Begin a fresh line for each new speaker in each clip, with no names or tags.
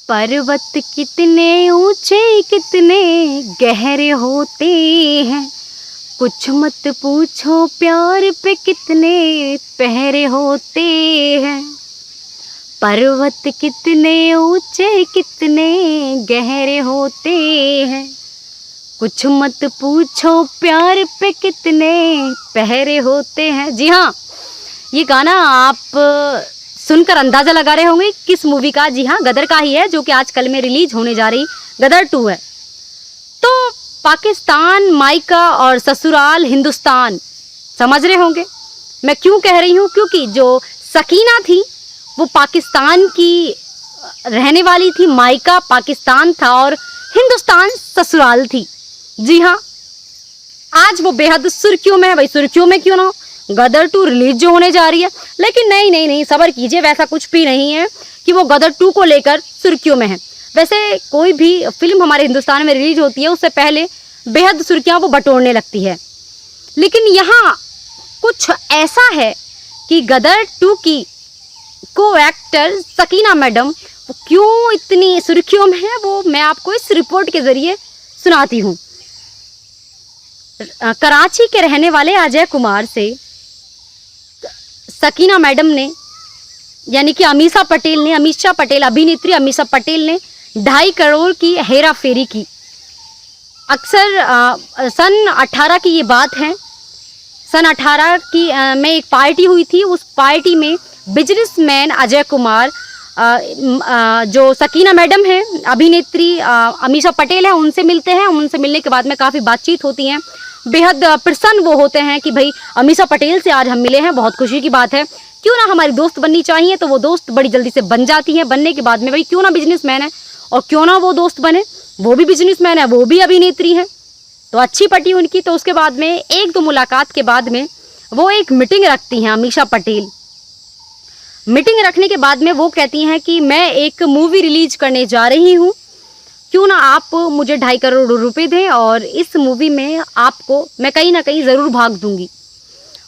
पर्वत कितने ऊंचे कितने गहरे होते हैं, कुछ मत पूछो प्यार पे कितने पहरे होते हैं। पर्वत कितने ऊंचे कितने गहरे होते हैं, कुछ मत पूछो प्यार पे कितने पहरे होते हैं। जी हाँ, ये गाना आप सुनकर अंदाज़ा लगा रहे होंगे किस मूवी का। जी हाँ, गदर का ही है, जो कि आजकल में रिलीज होने जा रही गदर 2 है। तो पाकिस्तान मायका और ससुराल हिंदुस्तान, समझ रहे होंगे मैं क्यों कह रही हूँ। क्योंकि जो सकीना थी वो पाकिस्तान की रहने वाली थी, मायका पाकिस्तान था और हिंदुस्तान ससुराल थी। जी हाँ, आज वो बेहद सुर्खियों में है। भाई सुर्खियों में क्यों ना हो, गदर 2 रिलीज जो होने जा रही है। लेकिन नहीं नहीं नहीं, सब्र कीजिए, वैसा कुछ भी नहीं है कि वो गदर 2 को लेकर सुर्खियों में है। वैसे कोई भी फिल्म हमारे हिंदुस्तान में रिलीज होती है उससे पहले बेहद सुर्खियाँ वो बटोरने लगती है। लेकिन यहाँ कुछ ऐसा है कि गदर 2 की को एक्टर सकीना मैडम वो क्यों इतनी सुर्खियों में है, वो मैं आपको इस रिपोर्ट के ज़रिए सुनाती हूँ। कराची के रहने वाले अजय कुमार से सकीना मैडम ने, यानी कि अमीषा पटेल अभिनेत्री अमीषा पटेल ने 2.5 करोड़ की हेरा फेरी की। अक्सर सन 18 की ये बात है। सन 18 की में एक पार्टी हुई थी। उस पार्टी में बिजनेसमैन अजय कुमार, जो सकीना मैडम है अभिनेत्री अमीषा पटेल है, उनसे मिलते हैं। उनसे मिलने के बाद में काफ़ी बातचीत होती है। बेहद प्रसन्न वो होते हैं कि भाई अमीषा पटेल से आज हम मिले हैं, बहुत खुशी की बात है, क्यों ना हमारी दोस्त बननी चाहिए। तो वो दोस्त बड़ी जल्दी से बन जाती हैं। बनने के बाद में भाई क्यों ना बिजनेसमैन है और क्यों ना वो दोस्त बने, वो भी बिजनेसमैन है, वो भी अभिनेत्री हैं, तो अच्छी पटी उनकी। तो उसके बाद में 1-2 मुलाकात के बाद में वो एक मीटिंग रखती हैं अमीषा पटेल। मीटिंग रखने के बाद में वो कहती हैं कि मैं एक मूवी रिलीज करने जा रही हूँ, क्यों ना आप मुझे 2.5 करोड़ रुपए दें और इस मूवी में आपको मैं कहीं ना कहीं ज़रूर भाग दूंगी।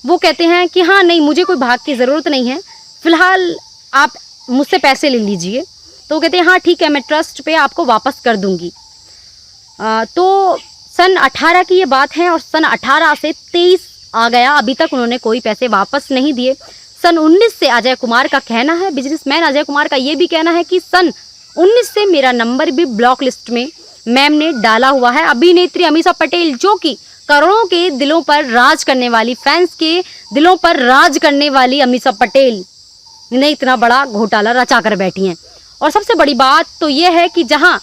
वो कहते हैं कि हाँ नहीं, मुझे कोई भाग की ज़रूरत नहीं है, फ़िलहाल आप मुझसे पैसे ले लीजिए। तो वो कहते हैं हाँ ठीक है, मैं ट्रस्ट पे आपको वापस कर दूंगी। तो सन 18 की ये बात है और सन 18 से 23 आ गया, अभी तक उन्होंने कोई पैसे वापस नहीं दिए। सन 19 से अजय कुमार का कहना है, बिजनेसमैन अजय कुमार का ये भी कहना है कि सन 19 से मेरा नंबर भी ब्लॉक लिस्ट में मैम ने डाला हुआ है। अभिनेत्री अमीषा पटेल, जो कि करोड़ों के दिलों पर राज करने वाली, फैंस के दिलों पर राज करने वाली अमीषा पटेल ने इतना बड़ा घोटाला रचा कर बैठी हैं। और सबसे बड़ी बात तो ये है कि जहाँ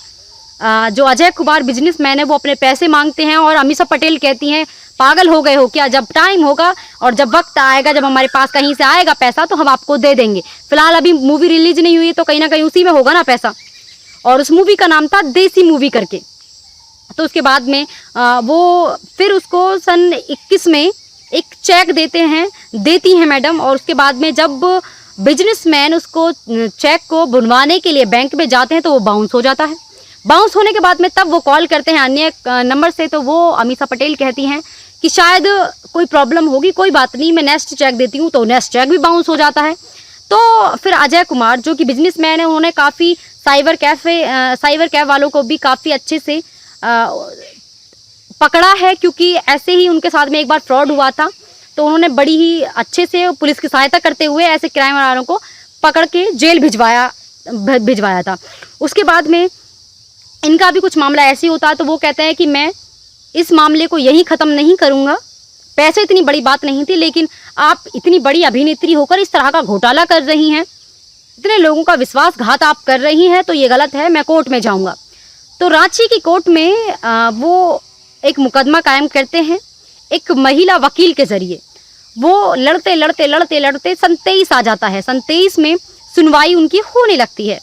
जो अजय कुमार बिजनेसमैन है वो अपने पैसे मांगते हैं और अमीषा पटेल कहती हैं पागल हो गए हो क्या, जब टाइम होगा और जब वक्त आएगा, जब हमारे पास कहीं से आएगा पैसा तो हम आपको दे देंगे। फिलहाल अभी मूवी रिलीज नहीं हुई है तो कहीं ना कहीं उसी में होगा ना पैसा। और उस मूवी का नाम था देसी मूवी करके। तो उसके बाद में वो फिर उसको सन 21 में एक चेक देती हैं मैडम। और उसके बाद में जब बिजनेसमैन उसको चेक को बुनवाने के लिए बैंक में जाते हैं तो वो बाउंस हो जाता है। बाउंस होने के बाद में तब वो कॉल करते हैं अन्य नंबर से, तो वो अमीषा पटेल कहती हैं कि शायद कोई प्रॉब्लम होगी, कोई बात नहीं, मैं नेक्स्ट चेक देती हूँ। तो नेक्स्ट चेक भी बाउंस हो जाता है। तो फिर अजय कुमार, जो कि बिजनेसमैन है, उन्होंने काफ़ी साइबर कैफ़ वालों को भी काफ़ी अच्छे से पकड़ा है, क्योंकि ऐसे ही उनके साथ में एक बार फ्रॉड हुआ था। तो उन्होंने बड़ी ही अच्छे से पुलिस की सहायता करते हुए ऐसे क्राइम वालों को पकड़ के जेल भिजवाया था। उसके बाद में इनका भी कुछ मामला ऐसे ही होता है। तो वो कहते हैं कि मैं इस मामले को यहीं ख़त्म नहीं करूँगा, पैसे इतनी बड़ी बात नहीं थी, लेकिन आप इतनी बड़ी अभिनेत्री होकर इस तरह का घोटाला कर रही हैं, इतने लोगों का विश्वासघात आप कर रही हैं, तो ये गलत है, मैं कोर्ट में जाऊंगा। तो रांची की कोर्ट में वो एक मुकदमा कायम करते हैं एक महिला वकील के ज़रिए। वो लड़ते सन 23 आ जाता है। सन 23 में सुनवाई उनकी होने लगती है।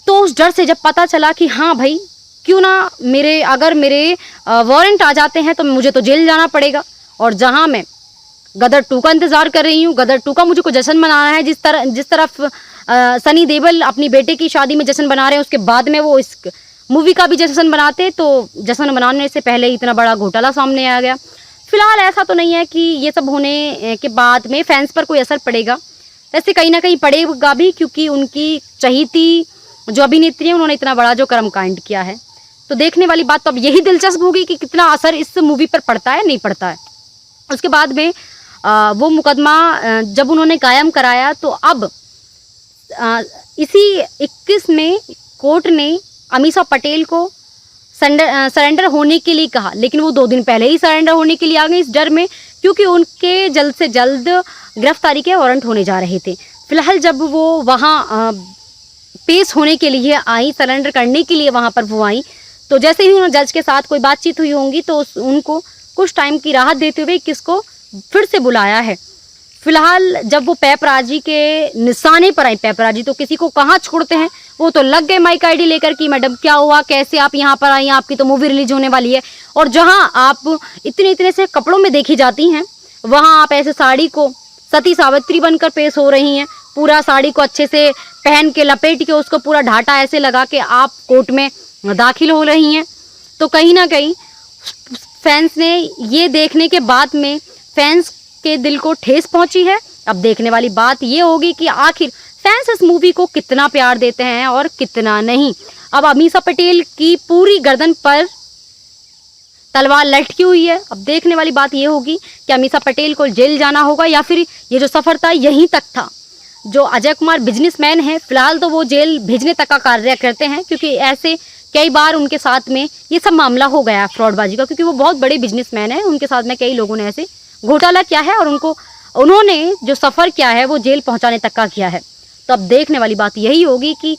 तो उस डर से जब पता चला कि हाँ भाई क्यों ना अगर मेरे वारंट आ जाते हैं तो मुझे तो जेल जाना पड़ेगा, और जहाँ मैं गदर 2 का इंतज़ार कर रही हूँ, गदर 2 का मुझे को जश्न मनाना है। जिस तरफ सनी देओल अपनी बेटे की शादी में जश्न बना रहे हैं, उसके बाद में वो इस मूवी का भी जश्न बनाते, तो जश्न मनाने से पहले इतना बड़ा घोटाला सामने आ गया। फिलहाल ऐसा तो नहीं है कि ये सब होने के बाद में फैंस पर कोई असर पड़ेगा, ऐसे कहीं ना कहीं पड़ेगा भी, क्योंकि उनकी चहीती जो अभिनेत्री है उन्होंने इतना बड़ा जो कर्मकांड किया है। तो देखने वाली बात तो अब यही दिलचस्प होगी कि कितना असर इस मूवी पर पड़ता है, नहीं पड़ता है। उसके बाद में वो मुकदमा जब उन्होंने कायम कराया तो अब इसी 21 में कोर्ट ने अमीषा पटेल को सरेंडर होने के लिए कहा, लेकिन वो 2 दिन पहले ही सरेंडर होने के लिए आ गए इस डर में, क्योंकि उनके जल्द से जल्द गिरफ्तारी के वारंट होने जा रहे थे। फिलहाल जब वो वहाँ पेश होने के लिए आई, सरेंडर करने के लिए वहाँ पर वो आई, तो जैसे ही उन्होंने जज के साथ कोई बातचीत हुई होंगी तो उनको कुछ टाइम की राहत देते हुए किसको फिर से बुलाया है। फिलहाल जब वो पेपराजी के निशाने पर आई, पेपराजी तो किसी को कहाँ छोड़ते हैं, वो तो लग गए माइक आईडी लेकर कि मैडम क्या हुआ, कैसे आप यहाँ पर आई, आपकी तो मूवी रिलीज होने वाली है। और जहाँ आप इतने से कपड़ों में देखी जाती हैं, वहाँ आप ऐसे साड़ी को सती सावित्री बनकर पेश हो रही हैं। पूरा साड़ी को अच्छे से पहन के लपेट के उसको पूरा ढाटा ऐसे लगा के आप कोर्ट में दाखिल हो रही हैं। तो कहीं ना कहीं फैंस ने ये देखने के बाद में फैंस के दिल को ठेस पहुंची है। अब देखने वाली बात ये होगी कि आखिर फैंस इस मूवी को कितना प्यार देते हैं और कितना नहीं। अब अमीषा पटेल की पूरी गर्दन पर तलवार लटकी हुई है। अब देखने वाली बात ये होगी कि अमीषा पटेल को जेल जाना होगा या फिर ये जो सफ़र था यहीं तक था। जो अजय कुमार बिजनेसमैन है, फिलहाल तो वो जेल भेजने तक का कार्य करते हैं, क्योंकि ऐसे कई बार उनके साथ में ये सब मामला हो गया फ्रॉडबाजी का, क्योंकि वो बहुत बड़े बिजनेसमैन हैं। उनके साथ में कई लोगों ने ऐसे घोटाला किया है और उन्होंने जो सफ़र किया है वो जेल पहुंचाने तक का किया है। तो अब देखने वाली बात यही होगी कि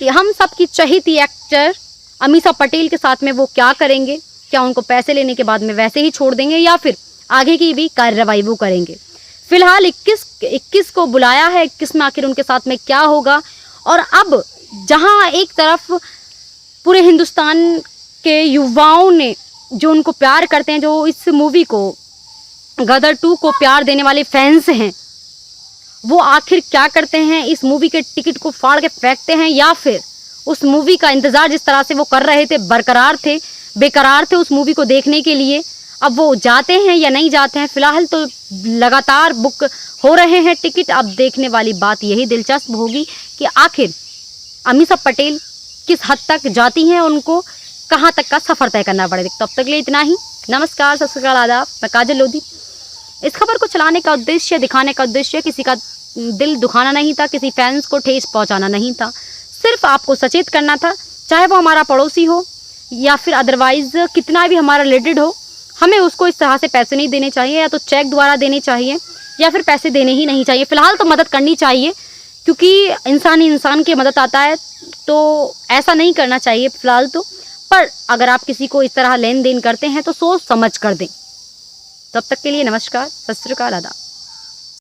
हम सबकी चहेती एक्टर अमीषा पटेल के साथ में वो क्या करेंगे। क्या उनको पैसे लेने के बाद में वैसे ही छोड़ देंगे या फिर आगे की भी कार्रवाई वो करेंगे। फिलहाल 21 को बुलाया है, 21 में आखिर उनके साथ में क्या होगा। और अब जहां एक तरफ पूरे हिंदुस्तान के युवाओं ने जो उनको प्यार करते हैं, जो इस मूवी को गदर 2 को प्यार देने वाले फैंस हैं, वो आखिर क्या करते हैं, इस मूवी के टिकट को फाड़ के फेंकते हैं या फिर उस मूवी का इंतज़ार जिस तरह से वो कर रहे थे, बेकरार थे उस मूवी को देखने के लिए, अब वो जाते हैं या नहीं जाते हैं। फिलहाल तो लगातार बुक हो रहे हैं टिकट। अब देखने वाली बात यही दिलचस्प होगी कि आखिर अमीषा पटेल किस हद तक जाती हैं, उनको कहाँ तक का सफ़र तय करना पड़ेगा। तब तक के लिए इतना ही। नमस्कार, सत श्री अकाल, आदाब। मैं काजल लोधी। इस खबर को चलाने का उद्देश्य, दिखाने का उद्देश्य किसी का दिल दुखाना नहीं था, किसी फैंस को ठेस पहुंचाना नहीं था, सिर्फ आपको सचेत करना था। चाहे वो हमारा पड़ोसी हो या फिर अदरवाइज कितना भी हमारा रिलेटेड हो, हमें उसको इस तरह से पैसे नहीं देने चाहिए, या तो चेक द्वारा देने चाहिए या फिर पैसे देने ही नहीं चाहिए। फिलहाल तो मदद करनी चाहिए, क्योंकि इंसान ही इंसान की मदद आता है, तो ऐसा नहीं करना चाहिए फिलहाल तो। पर अगर आप किसी को इस तरह लेन देन करते हैं तो सोच समझ कर दें। तब तक के लिए नमस्कार, सत श्री अकाल, आदाब।